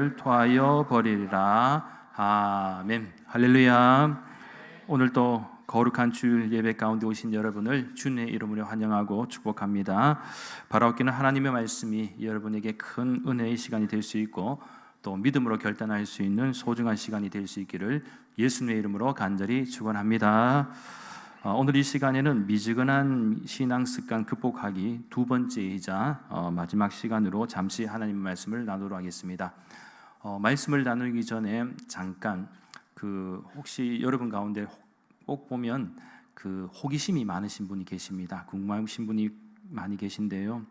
너를 토하여 버리리라. 아멘. 할렐루야. 오늘 또 거룩한 주일 예배 가운데 오신 여러분을 주님의 이름으로 환영하고 축복합니다. 바라옵기는 하나님의 말씀이 여러분에게 큰 은혜의 시간이 될 수 있고 또 믿음으로 결단할 수 있는 소중한 시간이 될 수 있기를 예수님의 이름으로 간절히 축원합니다. 오늘 이 시간에는 미지근한 신앙 습관 극복하기 두 번째이자 마지막 시간으로 잠시 하나님의 말씀을 나누도록 하겠습니다. 말씀을 나누기 전에 잠깐 혹시 여러분 가운데 꼭 보면 호기심이 많으신 분이 계십니다. 궁금하신 분이 많이 계신데요.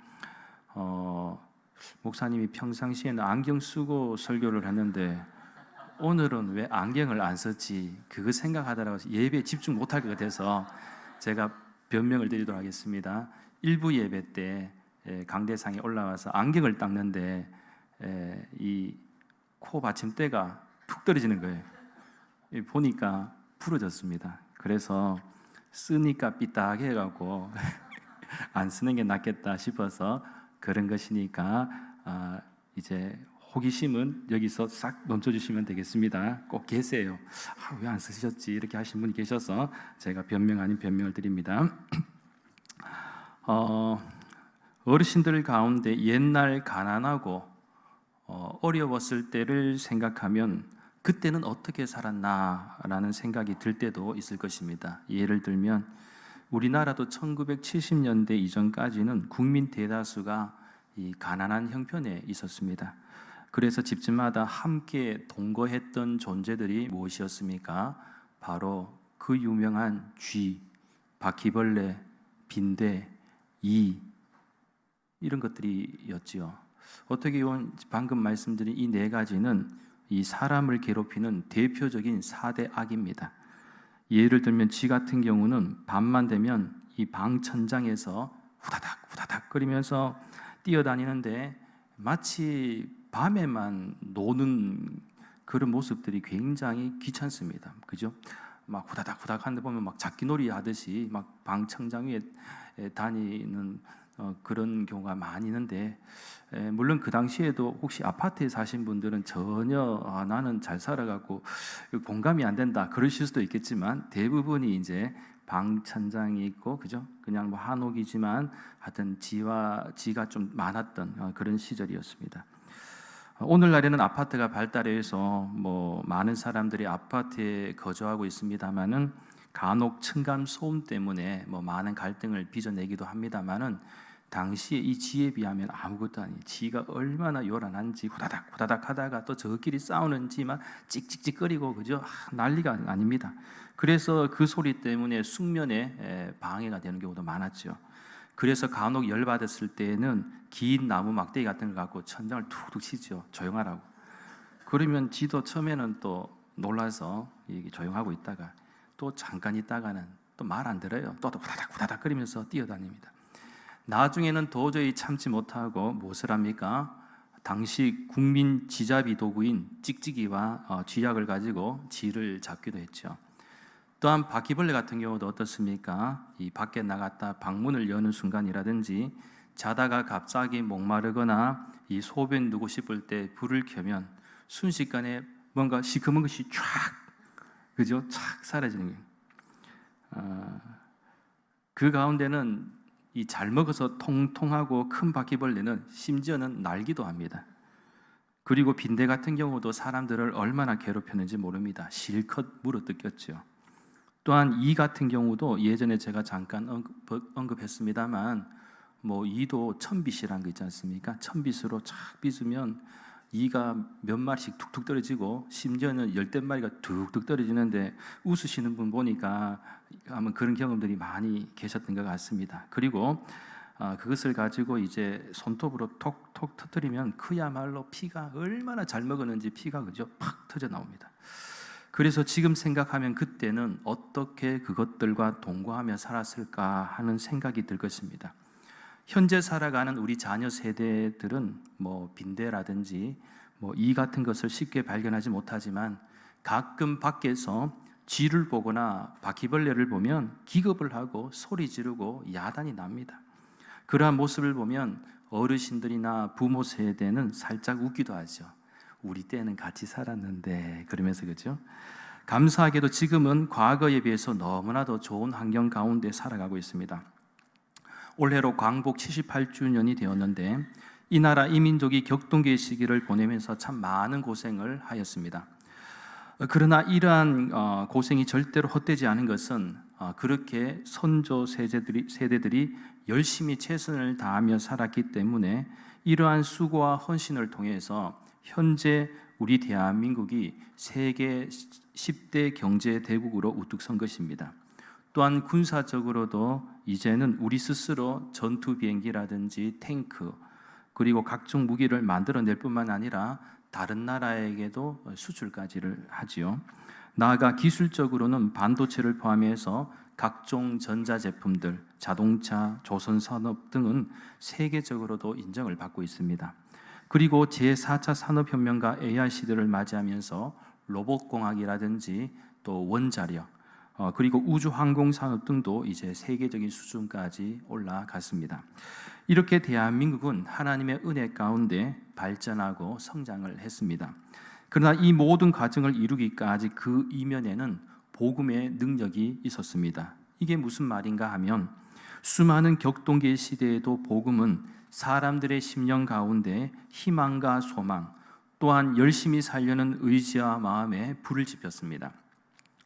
목사님이 평상시에는 안경 쓰고 설교를 했는데 오늘은 왜 안경을 안 썼지? 그거 생각하다가 예배에 집중 못할 것 같아서 제가 변명을 드리도록 하겠습니다. 일부 예배 때 강대상에 올라와서 안경을 닦는데 이 코 받침대가 툭 떨어지는 거예요. 보니까 부러졌습니다. 그래서 쓰니까 삐딱해 해갖고 안 쓰는 게 낫겠다 싶어서 그런 것이니까 이제 호기심은 여기서 싹 멈춰주시면 되겠습니다. 꼭 계세요. 왜 안 쓰셨지? 이렇게 하신 분이 계셔서 제가 변명 아닌 변명을 드립니다. 어르신들 가운데 옛날 가난하고 어려웠을 때를 생각하면 그때는 어떻게 살았나라는 생각이 들 때도 있을 것입니다. 예를 들면 우리나라도 1970년대 이전까지는 국민 대다수가 이 가난한 형편에 있었습니다. 그래서 집집마다 함께 동거했던 존재들이 무엇이었습니까? 바로 그 유명한 쥐, 바퀴벌레, 빈대, 이 이런 것들이었지요. 어떻게 보면 방금 말씀드린 이 네 가지는 이 사람을 괴롭히는 대표적인 4대 악입니다. 예를 들면 쥐 같은 경우는 밤만 되면 이 방 천장에서 후다닥 후다닥 거리면서 뛰어다니는데 마치 밤에만 노는 그런 모습들이 굉장히 귀찮습니다. 그죠? 막 후다닥 후다닥 하는데 보면 막 잡기놀이 하듯이 막 방 천장 위에 다니는 그런 경우가 많이 있는데 물론 그 당시에도 혹시 아파트에 사신 분들은 전혀 나는 잘 살아갖고 공감이 안 된다 그러실 수도 있겠지만 대부분이 이제 방 천장이 있고 그죠? 그냥 뭐 한옥이지만 하여튼 지가 좀 많았던 그런 시절이었습니다. 오늘날에는 아파트가 발달해서 뭐 많은 사람들이 아파트에 거주하고 있습니다만은 간혹 층간 소음 때문에 뭐 많은 갈등을 빚어내기도 합니다만은 당시에 이 쥐에 비하면 아무것도 아니에요. 쥐가 얼마나 요란한지 후다닥 후다닥 하다가 또 저끼리 싸우는지만 찍찍찍거리고 그죠? 난리가 아닙니다. 그래서 그 소리 때문에 숙면에 방해가 되는 경우도 많았죠. 그래서 간혹 열받았을 때는 긴 나무 막대기 같은 거 갖고 천장을 툭툭 치죠. 조용하라고. 그러면 쥐도 처음에는 또 놀라서 조용하고 있다가 또 잠깐 있다가는 또 말 안 들어요. 또 후다닥 후다닥 거리면서 뛰어다닙니다. 나중에는 도저히 참지 못하고 무엇을 합니까? 당시 국민 쥐잡이 도구인 찍찍이와 쥐약을 가지고 쥐를 잡기도 했죠. 또한 바퀴벌레 같은 경우도 어떻습니까? 이 밖에 나갔다 방문을 여는 순간이라든지 자다가 갑자기 목마르거나 이 소변 누고 싶을 때 불을 켜면 순식간에 뭔가 시커먼 것이 쫙 그죠? 쫙 사라지는 거예요. 그 가운데는 이 잘 먹어서 통통하고 큰 바퀴벌레는 심지어는 날기도 합니다. 그리고 빈대 같은 경우도 사람들을 얼마나 괴롭혔는지 모릅니다. 실컷 물어뜯겼죠. 또한 이 같은 경우도 예전에 제가 잠깐 언급했습니다만 뭐 이도 천빗이라는 거 있지 않습니까? 천빗으로 쫙 빗으면 이가 몇 마리씩 툭툭 떨어지고 심지어는 10마리가 툭툭 떨어지는데 웃으시는 분 보니까 아마 그런 경험들이 많이 계셨던 것 같습니다. 그리고 그것을 가지고 이제 손톱으로 톡톡 터뜨리면 그야말로 피가 얼마나 잘 먹었는지 피가 그죠? 팍 터져 나옵니다. 그래서 지금 생각하면 그때는 어떻게 그것들과 동거하며 살았을까 하는 생각이 들 것입니다. 현재 살아가는 우리 자녀 세대들은 뭐 빈대라든지 뭐 이 같은 것을 쉽게 발견하지 못하지만 가끔 밖에서 쥐를 보거나 바퀴벌레를 보면 기겁을 하고 소리 지르고 야단이 납니다. 그러한 모습을 보면 어르신들이나 부모 세대는 살짝 웃기도 하죠. 우리 때는 같이 살았는데 그러면서 그죠? 감사하게도 지금은 과거에 비해서 너무나도 좋은 환경 가운데 살아가고 있습니다. 올해로 광복 78주년이 되었는데 이 나라 이 민족이 격동기의 시기를 보내면서 참 많은 고생을 하였습니다. 그러나 이러한 고생이 절대로 헛되지 않은 것은 그렇게 선조 세대들이 열심히 최선을 다하며 살았기 때문에 이러한 수고와 헌신을 통해서 현재 우리 대한민국이 세계 10대 경제 대국으로 우뚝 선 것입니다. 또한 군사적으로도 이제는 우리 스스로 전투 비행기라든지 탱크 그리고 각종 무기를 만들어낼 뿐만 아니라 다른 나라에게도 수출까지를 하지요. 나아가 기술적으로는 반도체를 포함해서 각종 전자제품들, 자동차, 조선산업 등은 세계적으로도 인정을 받고 있습니다. 그리고 제4차 산업혁명과 AI 시대를 맞이하면서 로봇공학이라든지 또 원자력, 그리고 우주항공산업 등도 이제 세계적인 수준까지 올라갔습니다. 이렇게 대한민국은 하나님의 은혜 가운데 발전하고 성장을 했습니다. 그러나 이 모든 과정을 이루기까지 그 이면에는 복음의 능력이 있었습니다. 이게 무슨 말인가 하면 수많은 격동기의 시대에도 복음은 사람들의 심령 가운데 희망과 소망 또한 열심히 살려는 의지와 마음에 불을 지폈습니다.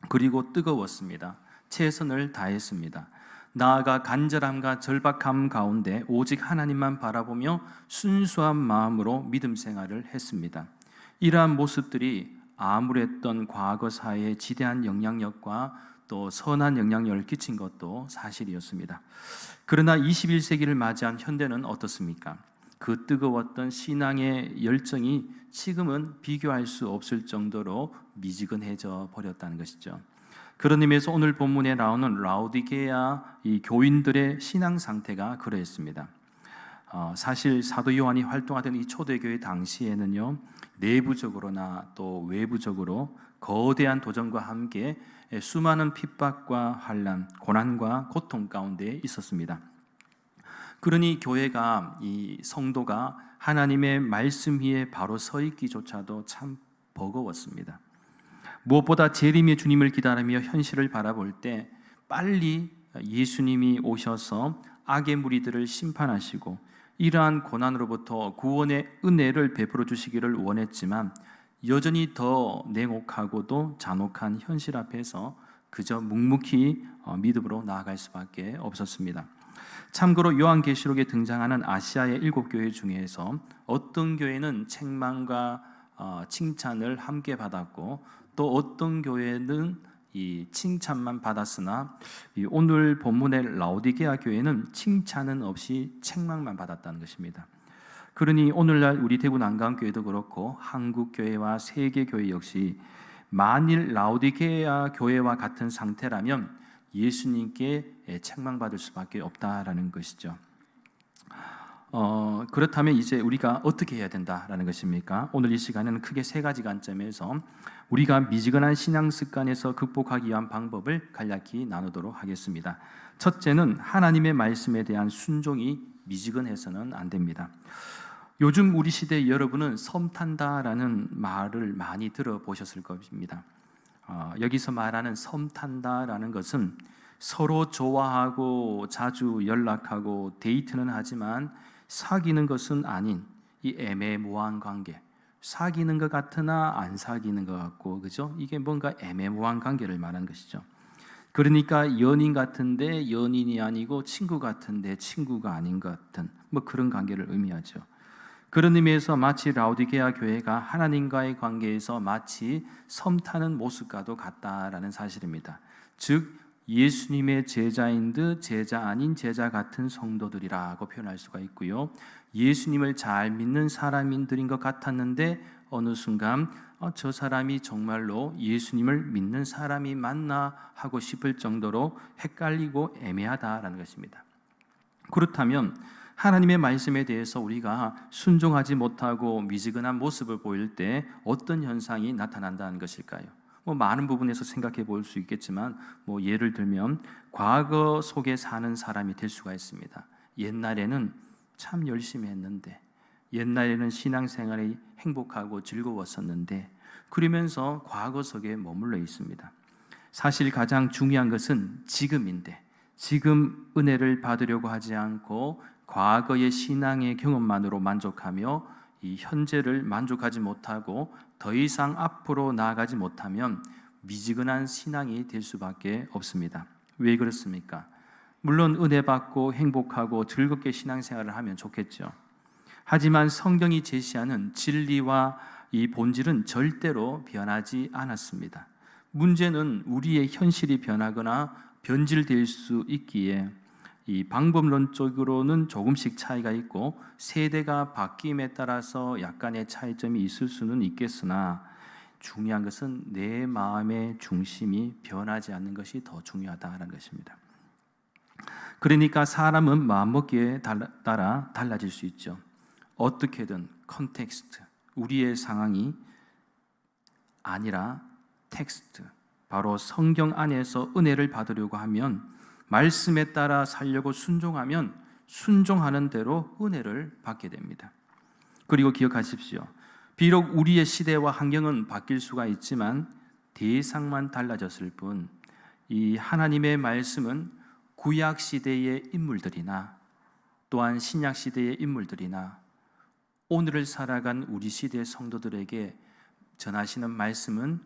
그리고 뜨거웠습니다. 최선을 다했습니다. 나아가 간절함과 절박함 가운데 오직 하나님만 바라보며 순수한 마음으로 믿음 생활을 했습니다. 이러한 모습들이 아무랬던 과거 사회에 지대한 영향력과 또 선한 영향력을 끼친 것도 사실이었습니다. 그러나 21세기를 맞이한 현대는 어떻습니까? 그 뜨거웠던 신앙의 열정이 지금은 비교할 수 없을 정도로 미지근해져 버렸다는 것이죠. 그런 의미에서 오늘 본문에 나오는 라오디게아 이 교인들의 신앙 상태가 그러했습니다. 사실 사도 요한이 활동하던 이 초대교회 당시에는요, 내부적으로나 또 외부적으로 거대한 도전과 함께 수많은 핍박과 환난, 고난과 고통 가운데 있었습니다. 그러니 교회가 이 성도가 하나님의 말씀 위에 바로 서 있기조차도 참 버거웠습니다. 무엇보다 재림의 주님을 기다리며 현실을 바라볼 때 빨리 예수님이 오셔서 악의 무리들을 심판하시고 이러한 고난으로부터 구원의 은혜를 베풀어 주시기를 원했지만 여전히 더 냉혹하고도 잔혹한 현실 앞에서 그저 묵묵히 믿음으로 나아갈 수밖에 없었습니다. 참고로 요한계시록에 등장하는 아시아의 7교회 중에서 어떤 교회는 책망과 칭찬을 함께 받았고 또 어떤 교회는 이 칭찬만 받았으나 오늘 본문의 라오디게아 교회는 칭찬은 없이 책망만 받았다는 것입니다. 그러니 오늘날 우리 대구 난강교회도 그렇고 한국교회와 세계교회 역시 만일 라오디게아 교회와 같은 상태라면 예수님께 책망받을 수밖에 없다라는 것이죠. 그렇다면 이제 우리가 어떻게 해야 된다라는 것입니까? 오늘 이 시간에는 크게 세 가지 관점에서 우리가 미지근한 신앙 습관에서 극복하기 위한 방법을 간략히 나누도록 하겠습니다. 첫째는 하나님의 말씀에 대한 순종이 미지근해서는 안 됩니다. 요즘 우리 시대 여러분은 섬 탄다라는 말을 많이 들어보셨을 것입니다. 여기서 말하는 섬 탄다라는 것은 서로 좋아하고 자주 연락하고 데이트는 하지만 사귀는 것은 아닌 이 애매모호한 관계, 사귀는 것 같으나 안 사귀는 것 같고, 그죠? 이게 뭔가 애매모호한 관계를 말하는 것이죠. 그러니까 연인 같은데 연인이 아니고 친구 같은데 친구가 아닌 것 같은 뭐 그런 관계를 의미하죠. 그런 의미에서 마치 라오디게아 교회가 하나님과의 관계에서 마치 섬 타는 모습과도 같다라는 사실입니다. 즉 예수님의 제자인 듯 제자 아닌 제자 같은 성도들이라고 표현할 수가 있고요. 예수님을 잘 믿는 사람들인 것 같았는데 어느 순간 저 사람이 정말로 예수님을 믿는 사람이 맞나 하고 싶을 정도로 헷갈리고 애매하다라는 것입니다. 그렇다면 하나님의 말씀에 대해서 우리가 순종하지 못하고 미지근한 모습을 보일 때 어떤 현상이 나타난다는 것일까요? 많은 부분에서 생각해 볼 수 있겠지만 예를 들면 과거 속에 사는 사람이 될 수가 있습니다. 옛날에는 참 열심히 했는데 옛날에는 신앙생활이 행복하고 즐거웠었는데 그러면서 과거 속에 머물러 있습니다. 사실 가장 중요한 것은 지금인데 지금 은혜를 받으려고 하지 않고 과거의 신앙의 경험만으로 만족하며 이 현재를 만족하지 못하고 더 이상 앞으로 나아가지 못하면 미지근한 신앙이 될 수밖에 없습니다. 왜 그렇습니까? 물론 은혜 받고 행복하고 즐겁게 신앙생활을 하면 좋겠죠. 하지만 성경이 제시하는 진리와 이 본질은 절대로 변하지 않았습니다. 문제는 우리의 현실이 변하거나 변질될 수 있기에 이 방법론적으로는 조금씩 차이가 있고 세대가 바뀜에 따라서 약간의 차이점이 있을 수는 있겠으나 중요한 것은 내 마음의 중심이 변하지 않는 것이 더 중요하다는 것입니다. 그러니까 사람은 마음먹기에 따라 달라질 수 있죠. 어떻게든 컨텍스트, 우리의 상황이 아니라 텍스트, 바로 성경 안에서 은혜를 받으려고 하면 말씀에 따라 살려고 순종하면 순종하는 대로 은혜를 받게 됩니다. 그리고 기억하십시오. 비록 우리의 시대와 환경은 바뀔 수가 있지만 대상만 달라졌을 뿐 이 하나님의 말씀은 구약 시대의 인물들이나 또한 신약 시대의 인물들이나 오늘을 살아간 우리 시대의 성도들에게 전하시는 말씀은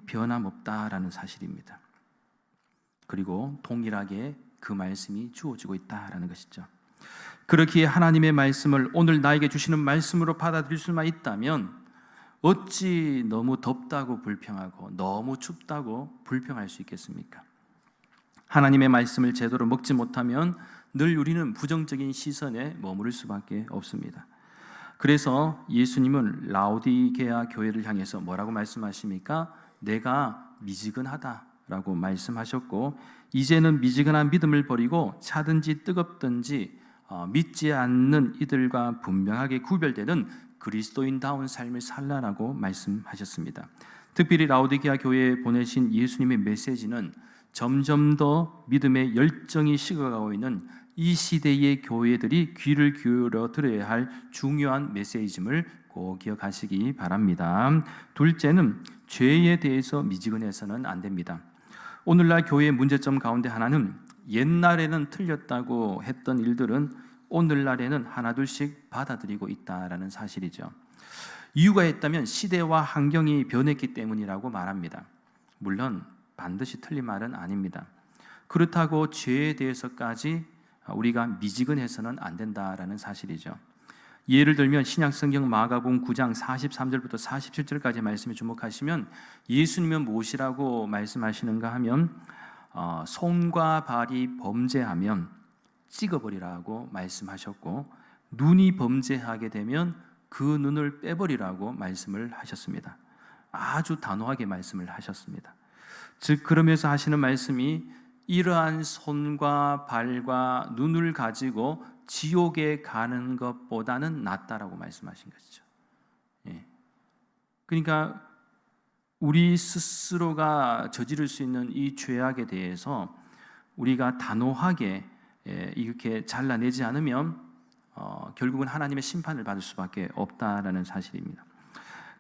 변함없다라는 사실입니다. 그리고 동일하게 그 말씀이 주어지고 있다라는 것이죠. 그렇기에 하나님의 말씀을 오늘 나에게 주시는 말씀으로 받아들일 수만 있다면 어찌 너무 덥다고 불평하고 너무 춥다고 불평할 수 있겠습니까? 하나님의 말씀을 제대로 먹지 못하면 늘 우리는 부정적인 시선에 머무를 수밖에 없습니다. 그래서 예수님은 라오디게아 교회를 향해서 뭐라고 말씀하십니까? 내가 미지근하다라고 말씀하셨고 이제는 미지근한 믿음을 버리고 차든지 뜨겁든지 믿지 않는 이들과 분명하게 구별되는 그리스도인다운 삶을 살라라고 말씀하셨습니다. 특별히 라오디게아 교회에 보내신 예수님의 메시지는 점점 더 믿음의 열정이 식어가고 있는 이 시대의 교회들이 귀를 기울여 들어야 할 중요한 메시지임을 꼭 기억하시기 바랍니다. 둘째는 죄에 대해서 미지근해서는 안 됩니다. 오늘날 교회의 문제점 가운데 하나는 옛날에는 틀렸다고 했던 일들은 오늘날에는 하나둘씩 받아들이고 있다라는 사실이죠. 이유가 있다면 시대와 환경이 변했기 때문이라고 말합니다. 물론 반드시 틀린 말은 아닙니다. 그렇다고 죄에 대해서까지 우리가 미지근해서는 안 된다라는 사실이죠. 예를 들면 신약성경 마가복음 9장 43절부터 47절까지 말씀에 주목하시면 예수님은 무엇이라고 말씀하시는가 하면 손과 발이 범죄하면 찍어버리라고 말씀하셨고 눈이 범죄하게 되면 그 눈을 빼버리라고 말씀을 하셨습니다. 아주 단호하게 말씀을 하셨습니다. 즉 그러면서 하시는 말씀이 이러한 손과 발과 눈을 가지고 지옥에 가는 것보다는 낫다라고 말씀하신 것이죠. 그러니까 우리 스스로가 저지를 수 있는 이 죄악에 대해서 우리가 단호하게 이렇게 잘라내지 않으면 결국은 하나님의 심판을 받을 수밖에 없다라는 사실입니다.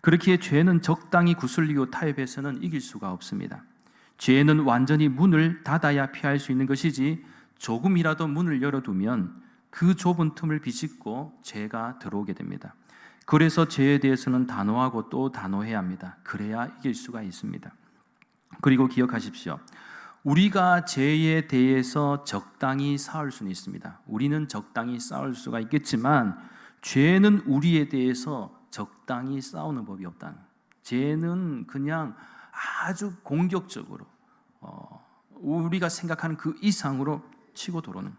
그렇기에 죄는 적당히 구슬리고 타협해서는 이길 수가 없습니다. 죄는 완전히 문을 닫아야 피할 수 있는 것이지 조금이라도 문을 열어두면 그 좁은 틈을 비집고 죄가 들어오게 됩니다. 그래서 죄에 대해서는 단호하고 또 단호해야 합니다. 그래야 이길 수가 있습니다. 그리고 기억하십시오. 우리가 죄에 대해서 적당히 싸울 수는 있습니다. 우리는 적당히 싸울 수가 있겠지만 죄는 우리에 대해서 적당히 싸우는 법이 없다는 거예요. 죄는 그냥 아주 공격적으로 우리가 생각하는 그 이상으로 치고 들어오는.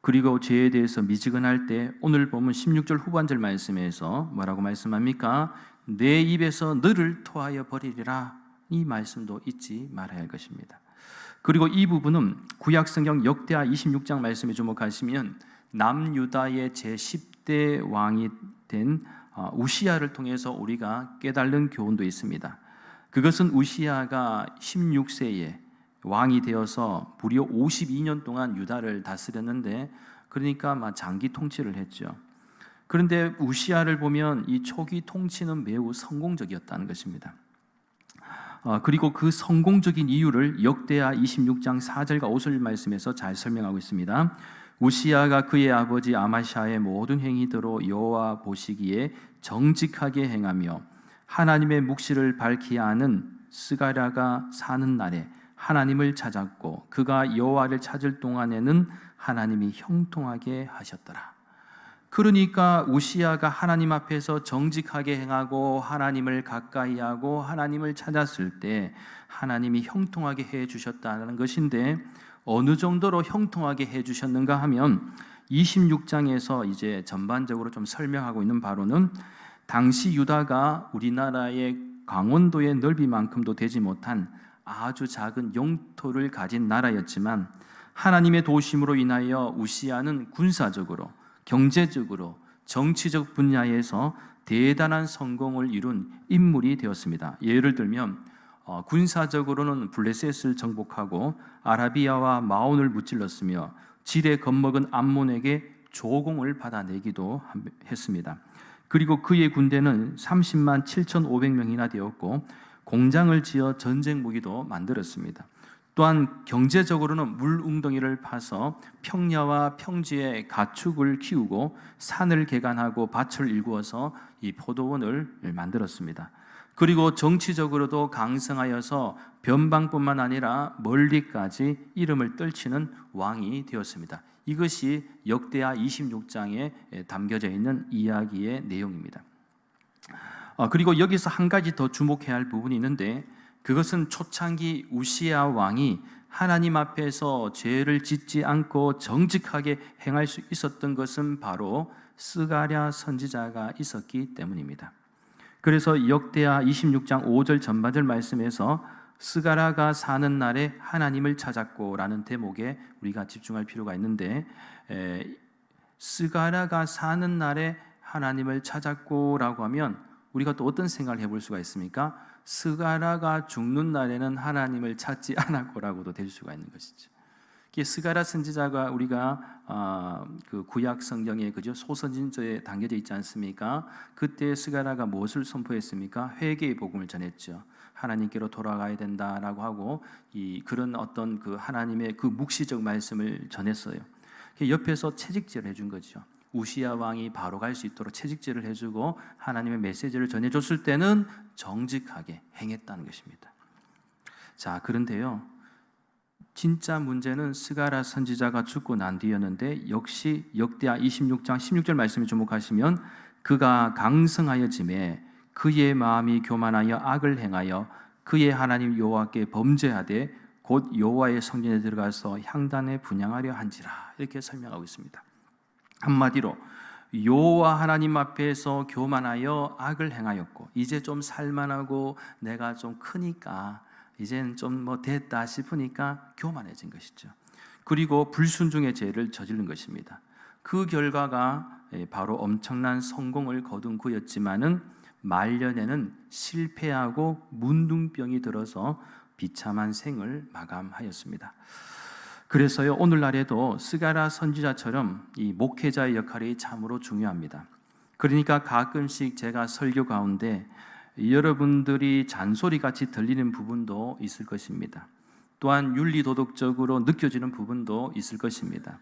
그리고 죄에 대해서 미지근할 때 오늘 보면 16절 후반절 말씀에서 뭐라고 말씀합니까? 내 입에서 너를 토하여 버리리라. 이 말씀도 잊지 말아야 할 것입니다. 그리고 이 부분은 구약성경 역대하 26장 말씀에 주목하시면 남유다의 제10대 왕이 된 우시야를 통해서 우리가 깨달은 교훈도 있습니다. 그것은 우시야가 16세에 왕이 되어서 무려 52년 동안 유다를 다스렸는데 그러니까 장기 통치를 했죠. 그런데 우시아를 보면 이 초기 통치는 매우 성공적이었다는 것입니다. 그리고 그 성공적인 이유를 역대하 26장 4절과 5절 말씀에서 잘 설명하고 있습니다. 우시아가 그의 아버지 아마샤의 모든 행위대로 여호와 보시기에 정직하게 행하며 하나님의 묵시를 밝히 아는 스가랴가 사는 날에 하나님을 찾았고 그가 여호와를 찾을 동안에는 하나님이 형통하게 하셨더라. 그러니까 우시아가 하나님 앞에서 정직하게 행하고 하나님을 가까이하고 하나님을 찾았을 때 하나님이 형통하게 해 주셨다는 것인데, 어느 정도로 형통하게 해 주셨는가 하면 26장에서 이제 전반적으로 좀 설명하고 있는 바로는, 당시 유다가 우리나라의 강원도의 넓이만큼도 되지 못한 아주 작은 영토를 가진 나라였지만 하나님의 도우심으로 인하여 우시아는 군사적으로, 경제적으로, 정치적 분야에서 대단한 성공을 이룬 인물이 되었습니다. 예를 들면 군사적으로는 블레셋을 정복하고 아라비아와 마온을 무찔렀으며 질에 겁먹은 암몬에게 조공을 받아내기도 했습니다. 그리고 그의 군대는 30만 7,500명이나 되었고 공장을 지어 전쟁 무기도 만들었습니다. 또한 경제적으로는 물웅덩이를 파서 평야와 평지에 가축을 키우고 산을 개간하고 밭을 일구어서 이 포도원을 만들었습니다. 그리고 정치적으로도 강성하여서 변방뿐만 아니라 멀리까지 이름을 떨치는 왕이 되었습니다. 이것이 역대하 26장에 담겨져 있는 이야기의 내용입니다. 그리고 여기서 한 가지 더 주목해야 할 부분이 있는데, 그것은 초창기 우시아 왕이 하나님 앞에서 죄를 짓지 않고 정직하게 행할 수 있었던 것은 바로 스가랴 선지자가 있었기 때문입니다. 그래서 역대하 26장 5절 전반절 말씀에서 스가랴가 사는 날에 하나님을 찾았고 라는 대목에 우리가 집중할 필요가 있는데, 스가랴가 사는 날에 하나님을 찾았고 라고 하면 우리가 또 어떤 생각을 해볼 수가 있습니까? 스가랴가 죽는 날에는 하나님을 찾지 않았고라고도 될 수가 있는 것이죠. 스가랴 선지자가 우리가 그 구약 성경에 그죠 소선지서에 담겨져 있지 않습니까? 그때 스가랴가 무엇을 선포했습니까? 회개의 복음을 전했죠. 하나님께로 돌아가야 된다라고 하고 그런 어떤 그 하나님의 그 묵시적 말씀을 전했어요. 옆에서 채찍질을 해준 거죠. 우시아 왕이 바로 갈 수 있도록 채찍질을 해주고 하나님의 메시지를 전해줬을 때는 정직하게 행했다는 것입니다. 자, 그런데요, 진짜 문제는 스가랴 선지자가 죽고 난 뒤였는데, 역시 역대하 26장 16절 말씀에 주목하시면 그가 강성하여짐에 그의 마음이 교만하여 악을 행하여 그의 하나님 여호와께 범죄하되 곧 여호와의 성전에 들어가서 향단에 분향하려 한지라, 이렇게 설명하고 있습니다. 한마디로 여호와 하나님 앞에서 교만하여 악을 행하였고, 이제 좀 살만하고 내가 좀 크니까 이제는 좀 됐다 싶으니까 교만해진 것이죠. 그리고 불순종의 죄를 저지른 것입니다. 그 결과가 바로 엄청난 성공을 거둔 그였지만은 말년에는 실패하고 문둥병이 들어서 비참한 생을 마감하였습니다. 그래서요, 오늘날에도 스가랴 선지자처럼 이 목회자의 역할이 참으로 중요합니다. 그러니까 가끔씩 제가 설교 가운데 여러분들이 잔소리같이 들리는 부분도 있을 것입니다. 또한 윤리도덕적으로 느껴지는 부분도 있을 것입니다.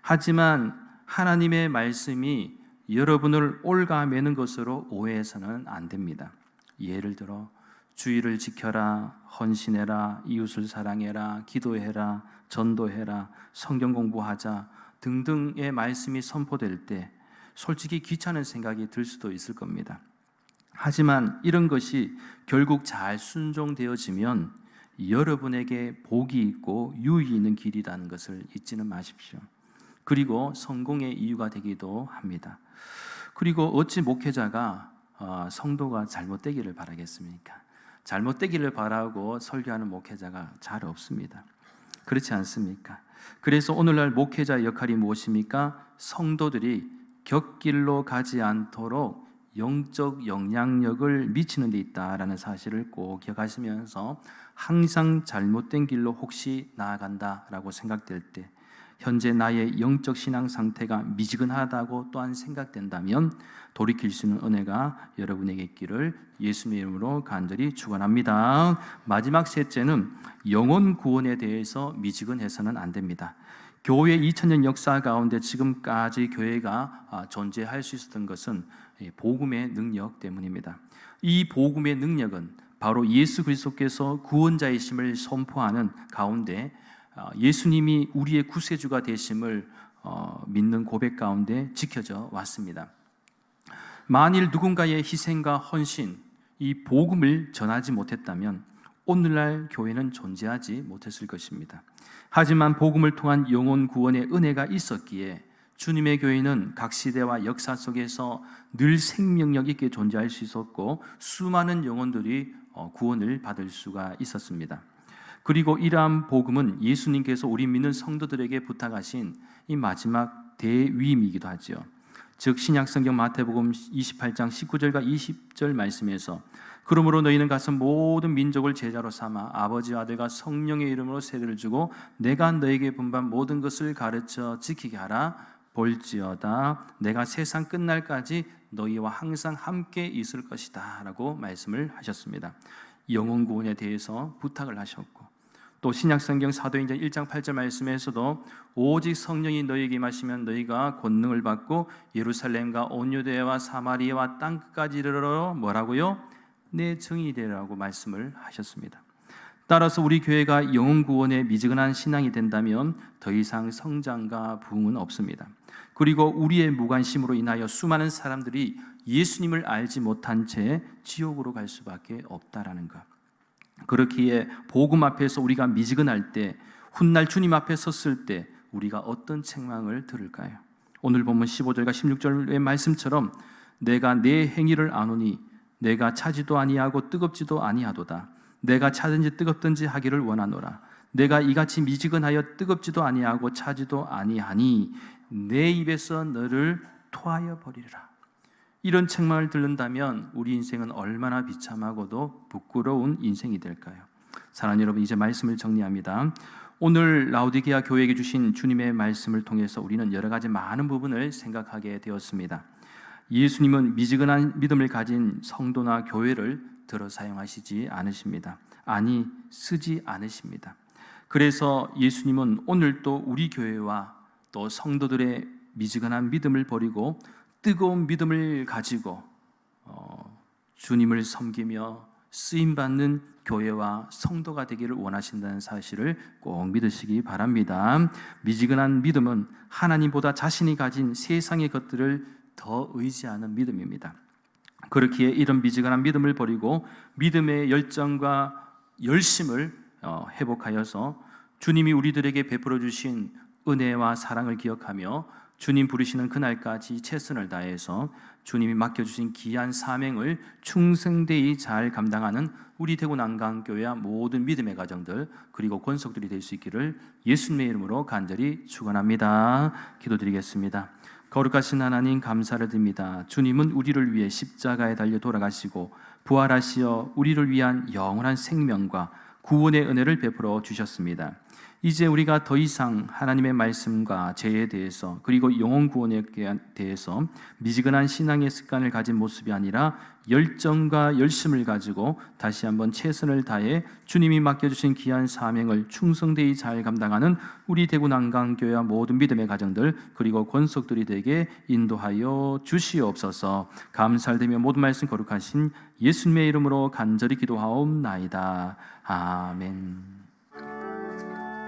하지만 하나님의 말씀이 여러분을 올가매는 것으로 오해해서는 안 됩니다. 예를 들어 주의를 지켜라, 헌신해라, 이웃을 사랑해라, 기도해라, 전도해라, 성경 공부하자 등등의 말씀이 선포될 때 솔직히 귀찮은 생각이 들 수도 있을 겁니다. 하지만 이런 것이 결국 잘 순종되어지면 여러분에게 복이 있고 유익이 있는 길이라는 것을 잊지는 마십시오. 그리고 성공의 이유가 되기도 합니다. 그리고 어찌 목회자가 성도가 잘못되기를 바라겠습니까? 잘못되기를 바라고 설교하는 목회자가 잘 없습니다. 그렇지 않습니까? 그래서 오늘날 목회자의 역할이 무엇입니까? 성도들이 곁길로 가지 않도록 영적 영향력을 미치는 데 있다라는 사실을 꼭 기억하시면서 항상 잘못된 길로 혹시 나아간다라고 생각될 때 현재 나의 영적 신앙 상태가 미지근하다고 또한 생각된다면 돌이킬 수 있는 은혜가 여러분에게 있기를 예수님의 이름으로 간절히 축원합니다. 마지막 셋째는 영혼 구원에 대해서 미지근해서는 안 됩니다. 교회 2000년 역사 가운데 지금까지 교회가 존재할 수 있었던 것은 복음의 능력 때문입니다. 이 복음의 능력은 바로 예수 그리스도께서 구원자이심을 선포하는 가운데 예수님이 우리의 구세주가 되심을 믿는 고백 가운데 지켜져 왔습니다. 만일 누군가의 희생과 헌신, 이 복음을 전하지 못했다면 오늘날 교회는 존재하지 못했을 것입니다. 하지만 복음을 통한 영혼 구원의 은혜가 있었기에 주님의 교회는 각 시대와 역사 속에서 늘 생명력 있게 존재할 수 있었고 수많은 영혼들이 구원을 받을 수가 있었습니다. 그리고 이러한 복음은 예수님께서 우리 믿는 성도들에게 부탁하신 이 마지막 대위임이기도 하죠. 즉 신약성경 마태복음 28장 19절과 20절 말씀에서 그러므로 너희는 가서 모든 민족을 제자로 삼아 아버지와 아들과 성령의 이름으로 세례를 주고 내가 너에게 분반 모든 것을 가르쳐 지키게 하라. 볼지어다 내가 세상 끝날까지 너희와 항상 함께 있을 것이다 라고 말씀을 하셨습니다. 영혼 구원에 대해서 부탁을 하셨고 또 신약성경 사도행전 1장 8절 말씀에서도 오직 성령이 너희에게 임하시면 너희가 권능을 받고 예루살렘과 온 유대와 사마리아와 땅끝까지 이르러 뭐라고요? 내 증인이 되라고 말씀을 하셨습니다. 따라서 우리 교회가 영혼 구원에 미지근한 신앙이 된다면 더 이상 성장과 부흥은 없습니다. 그리고 우리의 무관심으로 인하여 수많은 사람들이 예수님을 알지 못한 채 지옥으로 갈 수밖에 없다라는 것. 그렇기에 복음 앞에서 우리가 미지근할 때, 훗날 주님 앞에 섰을 때 우리가 어떤 책망을 들을까요? 오늘 본문 15절과 16절의 말씀처럼 내가 내 행위를 아노니 내가 차지도 아니하고 뜨겁지도 아니하도다. 내가 차든지 뜨겁든지 하기를 원하노라. 내가 이같이 미지근하여 뜨겁지도 아니하고 차지도 아니하니 내 입에서 너를 토하여 버리리라. 이런 책망을 듣는다면 우리 인생은 얼마나 비참하고도 부끄러운 인생이 될까요? 사랑하는 여러분, 이제 말씀을 정리합니다. 오늘 라오디게아 교회에게 주신 주님의 말씀을 통해서 우리는 여러 가지 많은 부분을 생각하게 되었습니다. 예수님은 미지근한 믿음을 가진 성도나 교회를 들어 사용하시지 않으십니다. 아니, 쓰지 않으십니다. 그래서 예수님은 오늘도 우리 교회와 또 성도들의 미지근한 믿음을 버리고 뜨거운 믿음을 가지고 주님을 섬기며 쓰임받는 교회와 성도가 되기를 원하신다는 사실을 꼭 믿으시기 바랍니다. 미지근한 믿음은 하나님보다 자신이 가진 세상의 것들을 더 의지하는 믿음입니다. 그렇기에 이런 미지근한 믿음을 버리고 믿음의 열정과 열심을 회복하여서 주님이 우리들에게 베풀어 주신 은혜와 사랑을 기억하며 주님 부르시는 그날까지 최선을 다해서 주님이 맡겨주신 귀한 사명을 충성되이 잘 감당하는 우리 대구 난강교회와 모든 믿음의 가정들 그리고 권속들이 될 수 있기를 예수님의 이름으로 간절히 축원합니다. 기도드리겠습니다. 거룩하신 하나님 감사를 드립니다. 주님은 우리를 위해 십자가에 달려 돌아가시고 부활하시어 우리를 위한 영원한 생명과 구원의 은혜를 베풀어 주셨습니다. 이제 우리가 더 이상 하나님의 말씀과 죄에 대해서 그리고 영혼 구원에 대해서 미지근한 신앙의 습관을 가진 모습이 아니라 열정과 열심을 가지고 다시 한번 최선을 다해 주님이 맡겨주신 귀한 사명을 충성되이 잘 감당하는 우리 대구 난강교회와 모든 믿음의 가정들 그리고 권속들이 되게 인도하여 주시옵소서. 감사드리며 모든 말씀 거룩하신 예수님의 이름으로 간절히 기도하옵나이다. 아멘.